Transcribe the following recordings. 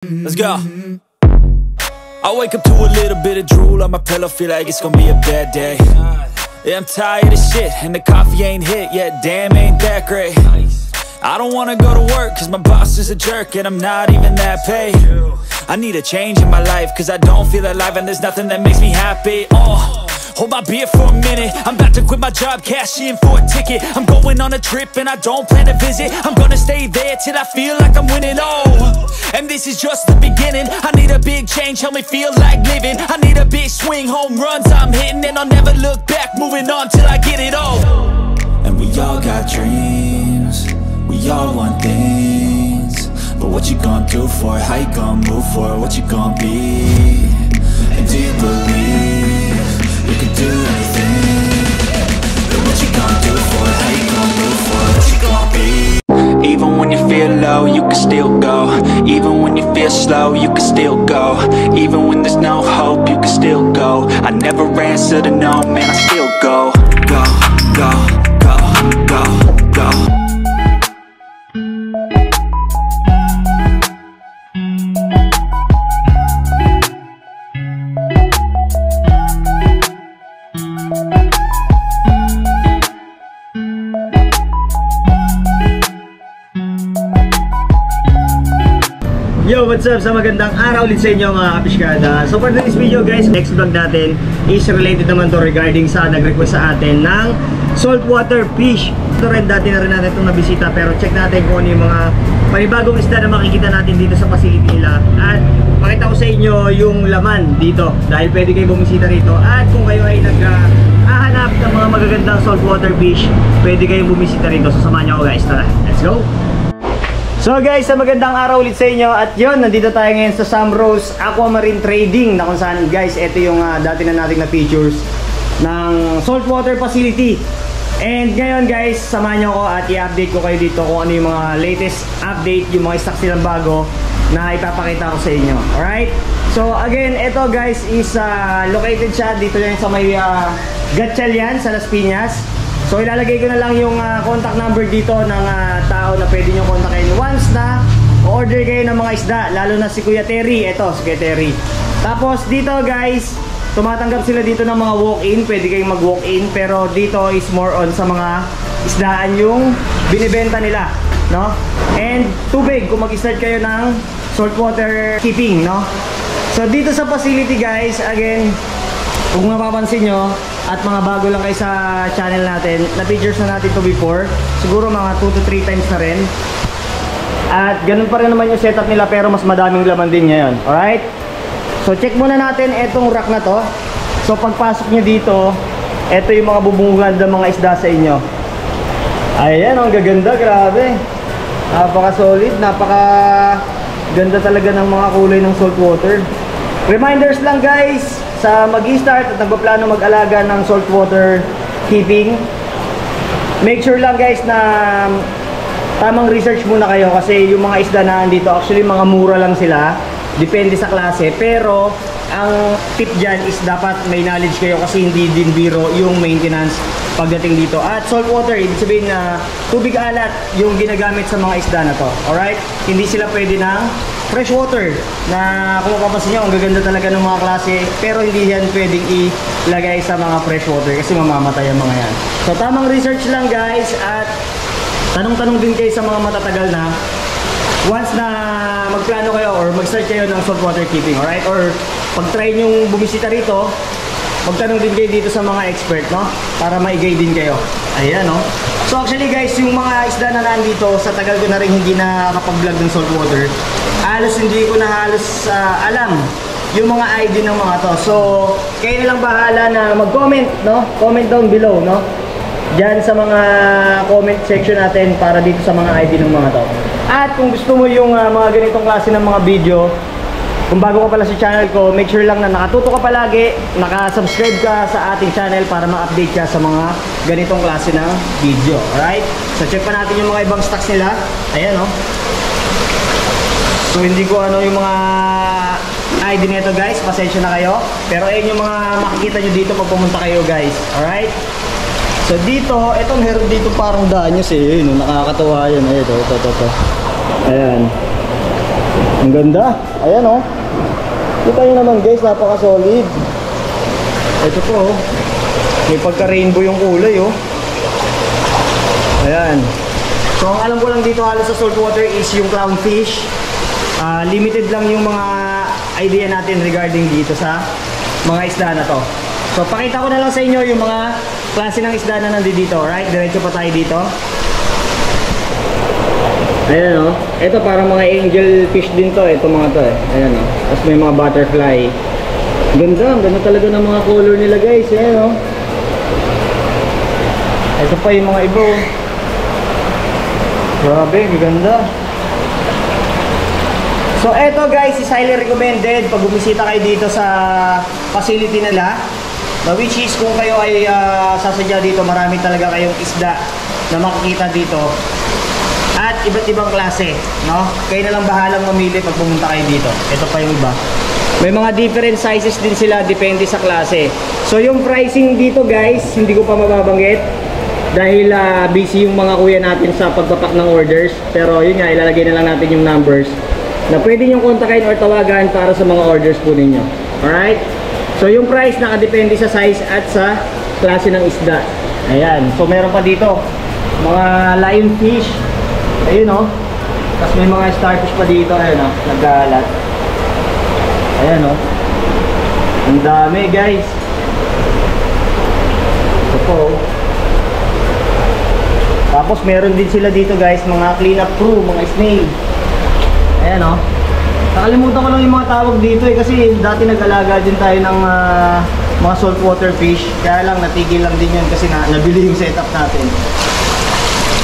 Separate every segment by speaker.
Speaker 1: Let's go. I wake up to a little bit of drool on my pillow, feel like it's gonna be a bad day. Yeah, I'm tired of shit, and the coffee ain't hit yet, damn, ain't that great. I don't wanna go to work, cause my boss is a jerk, and I'm not even that paid. I need a change in my life, cause I don't feel alive, and there's nothing that makes me happy. Hold my beer for a minute, I'm about to quit my job, cash in for a ticket. I'm going on a trip and I don't plan to visit. I'm gonna stay there till I feel like I'm winning, and this is just the beginning. I need a big change, help me feel like living. I need a big swing, home runs I'm hitting, and I'll never look back, moving on till I get it all. And we all got dreams, we all want things, but what you gonna do for it? How you gonna move for it? What you gonna be? And do you believe you can do anything? But what you gonna do for it? How you gonna move for it? What you gonna be? Even when you feel low, you can still go. Even when you feel slow, you can still go. Even when there's no hope, you can still go. I never answer to no, man, I still go. Go, go, go, go, go.
Speaker 2: Yo, what's up? Sa magandang araw ulit sa inyo mga kapiskada. So for this video guys, next vlog natin is related naman to regarding sa nag-request sa atin ng saltwater fish. Ito rin, dati na rin natin itong nabisita, pero check natin kung ano yung mga panibagong isda na makikita natin dito sa facility nila. At makita ko sa inyo yung laman dito, dahil pwede kayo bumisita rito. At kung kayo ay nag-hahanap ng mga magagandang saltwater fish, pwede kayong bumisita rito. So samahan nyo ako guys, tara, let's go! So guys, sa magandang araw ulit sa inyo. At yun, nandito tayo ngayon sa Sam Rose Aquamarine Trading, na kung saan guys, ito yung dati na nating na features ng saltwater facility. And ngayon guys, samahan nyo ako at i-update ko kayo dito kung ano yung mga latest update, yung mga stocks nilang bago na ipapakita ko sa inyo. Alright? So again, ito guys is located siya dito lang sa may Gatchalian sa Las Piñas. So ilalagay ko na lang yung contact number dito ng tao na pwede nyo kontakin once na order kayo ng mga isda, lalo na si Kuya Terry. Ito, si Kuya Terry. Tapos dito guys, tumatanggap sila dito ng mga walk-in. Pwede kayong mag-walk-in, pero dito is more on sa mga isdaan yung binibenta nila, no? And tubig, kung mag-start kayo ng saltwater keeping, no? So dito sa facility guys, again, kung mapapansin nyo at mga bago lang kayo sa channel natin, na features na natin to before, siguro mga 2 to 3 times na rin. At ganun pa rin naman yung setup nila, pero mas madaming laman din ngayon. Alright? So check muna natin etong rack na to. So pagpasok nyo dito, eto yung mga bubungan ng mga isda sa inyo. Ayan, ang gaganda, grabe. Napaka solid, napaka ganda talaga ng mga kulay ng saltwater. Reminders lang guys, sa mag-i-start at nagpaplano mag-alaga ng saltwater keeping, make sure lang guys na tamang research muna kayo, kasi yung mga isda na andito, actually mga mura lang sila, depende sa klase, pero ang tip dyan is dapat may knowledge kayo, kasi hindi din biro yung maintenance pagdating dito. At saltwater, ibig sabihin na tubig alat yung ginagamit sa mga isda na to. Alright? Hindi sila pwede ng freshwater, na kung mapapansin nyo, ang gaganda talaga ng mga klase, pero hindi yan pwedeng ilagay sa mga freshwater kasi mamamatay ang mga yan. So tamang research lang guys, at tanong-tanong din kayo sa mga matatagal na once na magplano kayo or mag-start kayo ng saltwater keeping. Alright? Or pag-try nyong bumisita rito, magtanong din kayo dito sa mga expert, no? Para maigay din kayo. Ayan, no? So actually guys, yung mga isda na nandito, sa tagal ko na rin hindi nakakapag-vlog ng saltwater, halos hindi ko na alam yung mga ID ng mga to. So kayo na lang bahala na mag-comment, no? Comment down below, no? Diyan sa mga comment section natin para dito sa mga ID ng mga to. At kung gusto mo yung mga ganitong klase ng mga video, kung bago ka pala sa channel ko, make sure lang na nakatuto ka palagi, nakasubscribe ka sa ating channel para ma-update ka sa mga ganitong klase ng video. Alright? So check pa natin yung mga ibang stocks nila. Ayan, no? So hindi ko ano yung mga ID nito guys, pasensya na kayo. Pero ayun yung mga makikita nyo dito pag pumunta kayo guys. Alright? So dito, ito meron dito parang danyos eh. Yun, nakakatawa yun. Ayan, ito. Ayan. Ang ganda. Ayan oh. Kita nyo naman guys, napaka-solid. Ito po oh. May pagka-rainbow yung kulay oh. Ayan. So ang alam ko lang dito halos sa saltwater is yung clownfish. Limited lang yung mga idea natin regarding dito sa mga isda na to. So pakita ko na lang sa inyo yung mga klase ng isda na nandito dito. Alright, diretso pa tayo dito. Ayan o. Ito parang mga angel fish din to. Ito mga to eh. Ayan o. Tapos may mga butterfly. Ganda. Ganda talaga ng mga color nila guys. Ayan o. Ito pa yung mga iba o. Grabe. Ganda. So eto guys is highly recommended pag bumisita kayo dito sa facility nila. Which is kung kayo ay sasadya dito, marami talaga kayong isda na makikita dito. At iba't ibang klase, no? Kayo na lang bahalang mamili pag pumunta kayo dito. Ito pa yung iba. May mga different sizes din sila, depende sa klase. So yung pricing dito guys, hindi ko pa mababanggit dahil busy yung mga kuya natin sa pagpapak ng orders. Pero yun nga, ilalagay na lang natin yung numbers na pwede nyo kontakin or tawagan para sa mga orders po ninyo. Alright? So yung price nakadepende sa size at sa klase ng isda. Ayan. So meron pa dito mga lionfish. Ayun o. Tapos may mga starfish pa dito. Ayun o. Nagkalat. Ayan o. Ang dami guys. Ito po. Tapos meron din sila dito guys, mga cleanup crew, mga snail. Ayan o. Nakalimutan ko lang yung mga tawag dito eh, kasi dati nag-alaga din tayo ng mga saltwater fish. Kaya lang natigil lang din yan kasi nabili yung setup natin.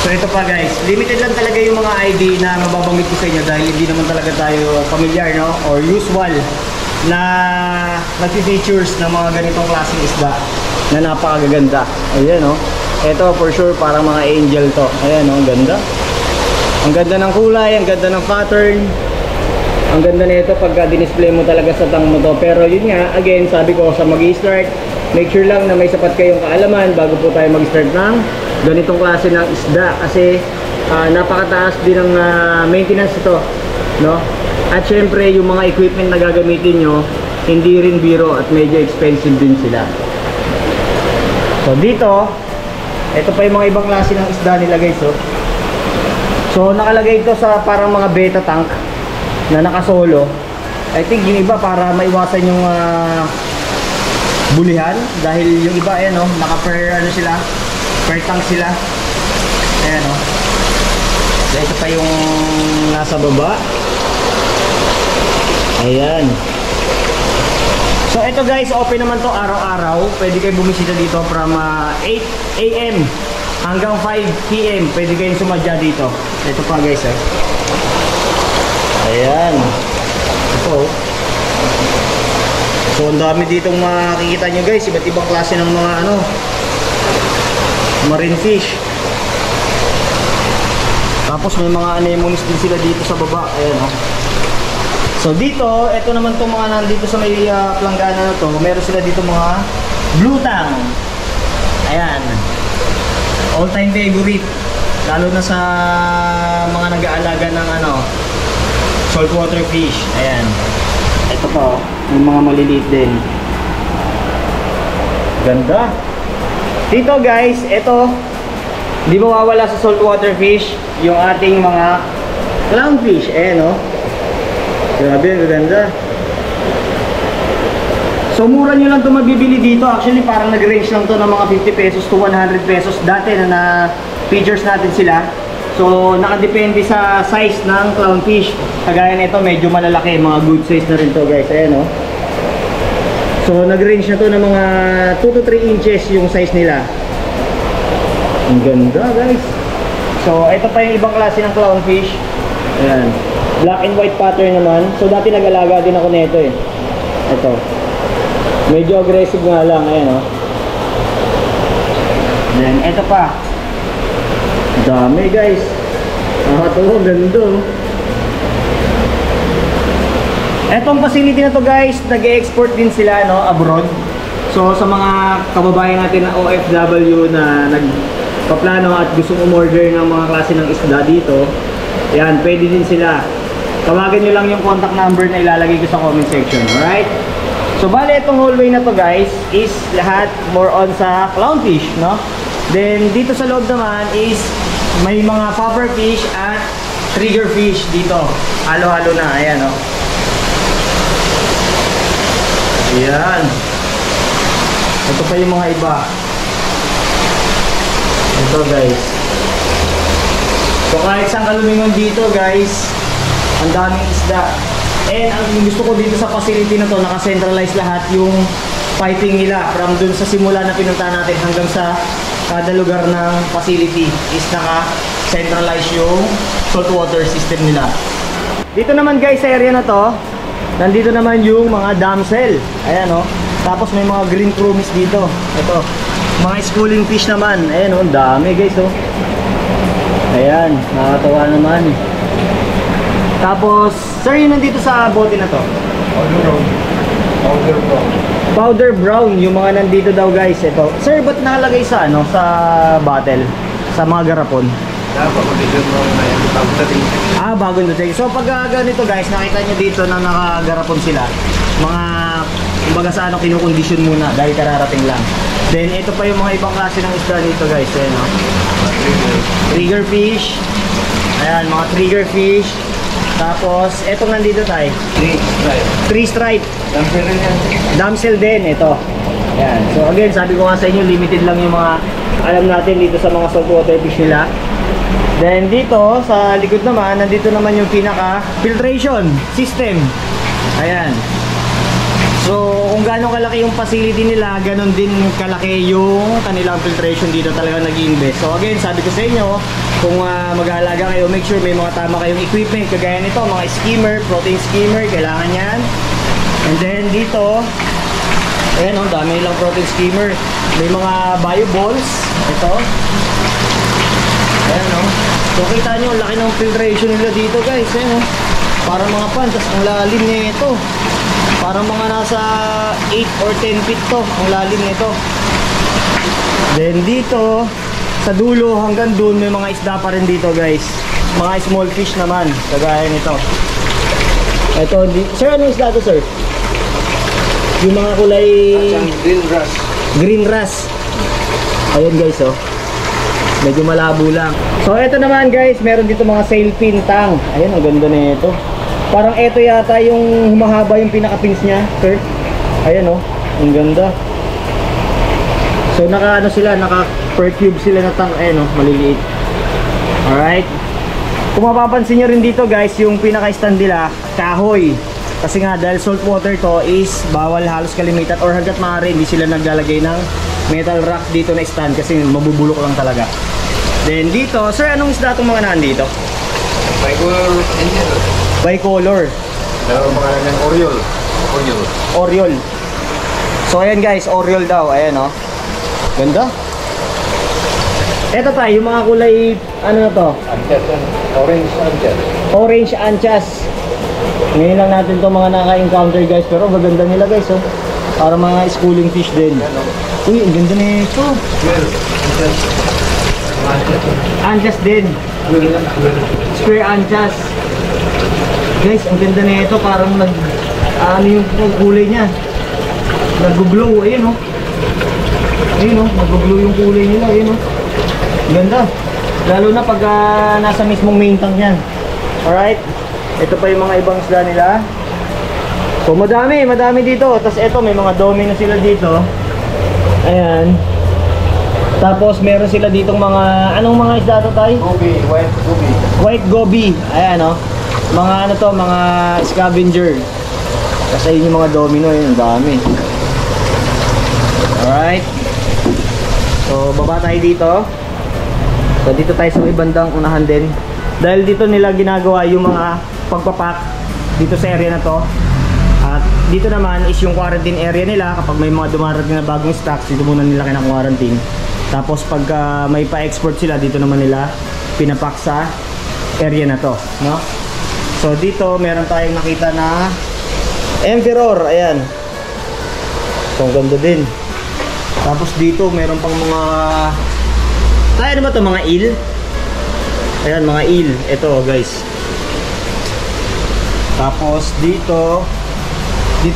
Speaker 2: So ito pa guys, limited lang talaga yung mga ID na mababanggit ko sa inyo dahil hindi naman talaga tayo familiar, no? Or usual na nag-features ng mga ganitong klaseng isda na napakaganda. Ayan o. Ito for sure parang mga angel to. Ayan o, ang ganda. Ang ganda ng kulay, ang ganda ng pattern. Ang ganda nito pagka dinisplay mo talaga sa tang mo to. Pero yun nga, again, sabi ko sa mag-i-start, make sure lang na may sapat kayong kaalaman bago po tayo mag-start ng ganitong klase ng isda. Kasi napakataas din ng maintenance ito, no? At syempre, yung mga equipment na gagamitin nyo, hindi rin biro at medyo expensive din sila. So dito, ito pa yung mga ibang klase ng isda nila guys, oh. So nakalagay ito sa parang mga beta tank na nakasolo. I think yung iba para maiwasan yung bulihan dahil yung iba ayan oh, naka-per ano sila, per tank sila. Ayan oh. So, ito pa yung nasa baba. Ayan. So ito guys, open naman to araw-araw. Pwede kayo bumisita dito from 8 AM hanggang 5 PM. Pwede kayong sumadya dito. Ito pa guys eh. Ayan. Ito. So ang dami ditong makikita nyo guys. Iba't ibang klase ng mga ano, marine fish. Tapos may mga anemones din sila dito sa baba. Ayan o. So dito, ito naman itong mga nandito sa may planggana na to. Meron sila dito mga blue tang. Ayan. All time favorite. Lalo na sa mga nag-aalaga ng ano, saltwater fish. Ayan. Ito po, yung mga maliliit din. Ganda. Dito guys, ito, di mawawala sa saltwater fish yung ating mga clownfish. Ayan o. Grabe, ang ganda. So mura nyo lang ito mabibili dito. Actually parang nag-range lang to ng mga 50 pesos to 100 pesos dati na features natin sila. So nakadepende sa size ng clownfish. Kagaya nito medyo malalaki, mga good size na rin to guys. Ayan o. So nag-range na to ng mga 2 to 3 inches yung size nila. Ang ganda guys. So ito pa yung ibang klase ng clownfish. Ayan. Black and white pattern naman. So dati nag-alaga din ako nito eh. Ito. Medyo aggressive nga lang. Ayan o. Then ito pa. Dami guys. Ito, ganda. Etong facility na to guys, nag-export din sila no, abroad. So sa mga kababayan natin na OFW na nagpaplano at gustong umorder ng mga klase ng isda dito, yan, pwede din sila. tawagan nyo lang yung contact number na ilalagay ko sa comment section. Alright? So bale itong hallway na to guys is lahat more on sa clownfish, no? Then dito sa loob naman is may mga puffer fish at trigger fish dito. Halo-halo na, ayan, no? Ayan. Ito pa yung mga iba. Ito guys. So kahit saan ka lumingon dito guys, ang daming isda. And ang gusto ko dito sa facility na to, naka-centralize lahat yung piping nila from dun sa simula na pinunta natin hanggang sa kada lugar ng facility is naka-centralize yung saltwater system nila. Dito naman guys sa area na to, nandito naman yung mga damsel. Ayan o. Tapos may mga green crumis dito. Ito. Mga schooling fish naman. Ayan o. Dami guys o. Ayan. Nakakatawa naman. Tapos, sir, yun nandito sa bote na to?
Speaker 3: Powder brown.
Speaker 2: Powder brown, yung mga nandito daw guys. Ito. Sir, ba't nakalagay sa ano? Sa bottle? Sa mga garapon? Bagong dating. So pag ganito guys, nakita nyo dito na nakagarapon sila. Mga, kumbaga sa ano, kinukondisyon muna dahil kararating lang. Then ito pa yung mga ibang klase ng isda dito guys. Ayan o. Trigger fish. Ayan, mga trigger fish. Tapos, etong nandito tayo. Three stripe.
Speaker 3: Damsel din yan.
Speaker 2: Damsel din, ito. Ayan. So again, sabi ko nga sa inyo, limited lang yung mga alam natin dito sa mga saltwater fish nila. Then dito, sa likod naman, nandito naman yung pinaka filtration system. Ayan. So, kung gaano kalaki yung facility nila, ganon din kalaki yung kanilang filtration dito talaga nag-i-invest. So again, sabi ko sa inyo, kung mag-aalaga kayo, make sure may mga tama kayong equipment. Kagaya nito, mga skimmer, protein skimmer, kailangan yan. And then dito, ayan o, dami nilang protein skimmer. May mga bio balls. Ito. Ayan o. So kita nyo, laki ng filtration nila dito guys. Ayan o. Para mga pan, tas ang lalim nito. Parang mga nasa 8 or 10 feet to, ang lalim nito. Then dito, sa dulo hanggang dun, may mga isda pa rin dito guys. Mga small fish naman, kagaya nito. Ito, sir, anong isda to sir? Yung mga kulay...
Speaker 3: Green grass.
Speaker 2: Green grass. Ayun guys oh. Medyo malabo lang. So ito naman guys, meron dito mga sailfin tang. Ayun, ang ganda na ito. Parang ito yata yung humahaba yung pinaka-pins niya, sir. Ayan oh, ang ganda. So naka-ano sila, naka-per cube sila na tang, ayan oh, maliliit. Alright. Kung mapapansin nyo rin dito guys, yung pinaka-stand nila, kahoy. Kasi nga dahil saltwater to is bawal halos kalimitan or hanggat maaari hindi sila naglalagay ng metal rack dito na stand kasi mabubulok lang talaga. Then dito, sir, anong isda itong mga nandito?
Speaker 3: Bicolor angel.
Speaker 2: Bicolor.
Speaker 3: Dalawang pangalan ng Oriole. Oriole.
Speaker 2: Oriole. So ayan guys, Oriole daw. Ayan oh. Ganda. Eto tayo, yung mga kulay, ano na to?
Speaker 3: Anchas. Orange anchas.
Speaker 2: Orange anchas. Ngayon lang natin to mga naka-encounter guys. Pero maganda nila guys oh. Para mga schooling fish din. Uy, ang ganda na ito.
Speaker 3: Well, anchas.
Speaker 2: Anchas din. Square anchas. Guys, ang ganda na ito. Parang nag... ano yung kulay niya. Nag-glow. Ayun oh. Ayun oh. Nag-glow yung kulay nila. Ayun oh. Ganda. Lalo na pag nasa mismong main tank yan. Alright. Ito pa yung mga ibang isda nila. So madami dito. Tapos ito may mga domino sila dito. Ayan. Tapos meron sila ditong mga, anong mga isda to tayo?
Speaker 3: Goby, white goby.
Speaker 2: White goby. Ayan o. Mga ano to, mga scavenger. Kasi yun yung mga domino, yun, ang dami. Alright. So baba tayo dito. So dito tayo sa may bandang unahan din. Dahil dito nila ginagawa yung mga pagpapak dito sa area na to. At dito naman is yung quarantine area nila. Kapag may mga dumarating na bagong stocks, dito muna nila kina-quarantine. Tapos pag may pa-export sila, dito naman nila pinapak sa area na to, no? So dito meron tayong nakita na Emperor, ayan. So ang ganda din. Tapos dito meron pang mga, ano ba to, mga eel? Ayan, mga eel. Ito guys. Tapos dito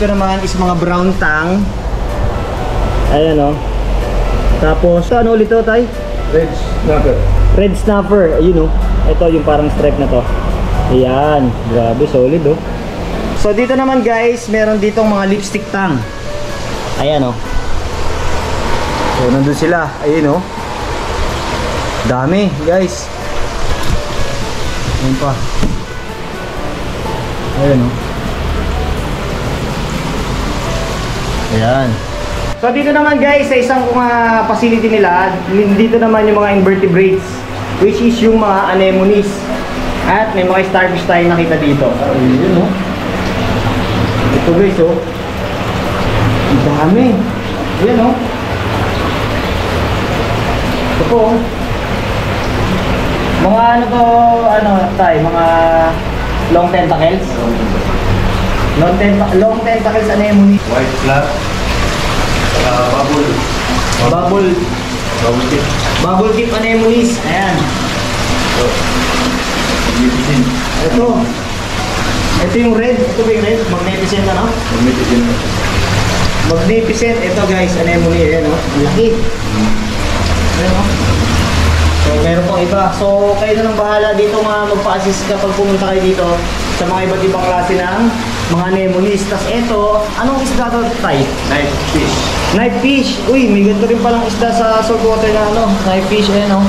Speaker 2: naman is mga brown tang. Ayan o. Tapos ano ulit to, tay?
Speaker 3: Red snapper.
Speaker 2: Red snapper. Ayun o. Ito yung parang stripe na to. Ayan. Grabe, solid o. So dito naman guys, meron ditong mga lipstick tang. Ayan o. So nandun sila. Ayun o. Dami guys. Ayan pa. Ayan o. Ayan. So dito naman guys, sa isang facility nila, dito naman yung mga invertebrates, which is yung mga anemones. At may mga starfish tayo nakita dito. Ayun o. Ito guys o. Ang dami. Ayan o. Ito po o. Mga ano to, tayo, mga long tentacles. Long tentacles anemone.
Speaker 3: White flat. Bubble tip.
Speaker 2: Bubble tip anemones. Ayan. Ito yung red. Ito ba yung red? Magnificent ano? Magnificent. Ito guys, anemone. Ayan o. Laki. Ayan o. So meron pang iba. So kayo na lang bahala dito magpa-assist kapag pumunta kayo dito sa mga iba't ibang klase ng mga anemones. Tapos ito, anong isda to, tay?
Speaker 3: Knife fish.
Speaker 2: Knife fish. Uy, may ganito rin palang isda sa saltwater na knife fish. Ayan o.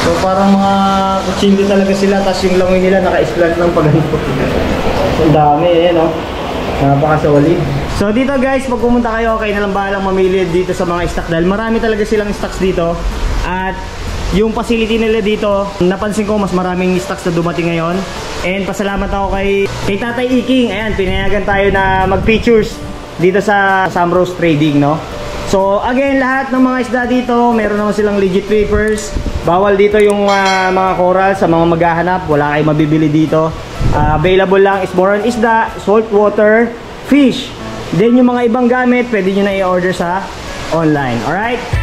Speaker 2: So parang mga kutsilyo talaga sila. Tapos yung langoy nila naka-explant ng pagganito. So dami. Ayan o. Napakasawali. So dito guys, pag pumunta kayo, kayo na lang bahalang mamili dito sa mga stock dahil marami talaga silang stocks dito. At yung facility nila dito, napansin ko mas maraming stocks na dumating ngayon. And pasalamat ako kay Tatay Iking. Ayan, pinayagan tayo na mag-features dito sa Samrose Trading, no? So again, lahat ng mga isda dito, meron naman silang legit papers. Bawal dito yung mga coral sa mga maghahanap. Wala kayong mabibili dito. Available lang is more on isda, saltwater, fish. Then yung mga ibang gamit, pwede nyo na i-order sa online. Alright?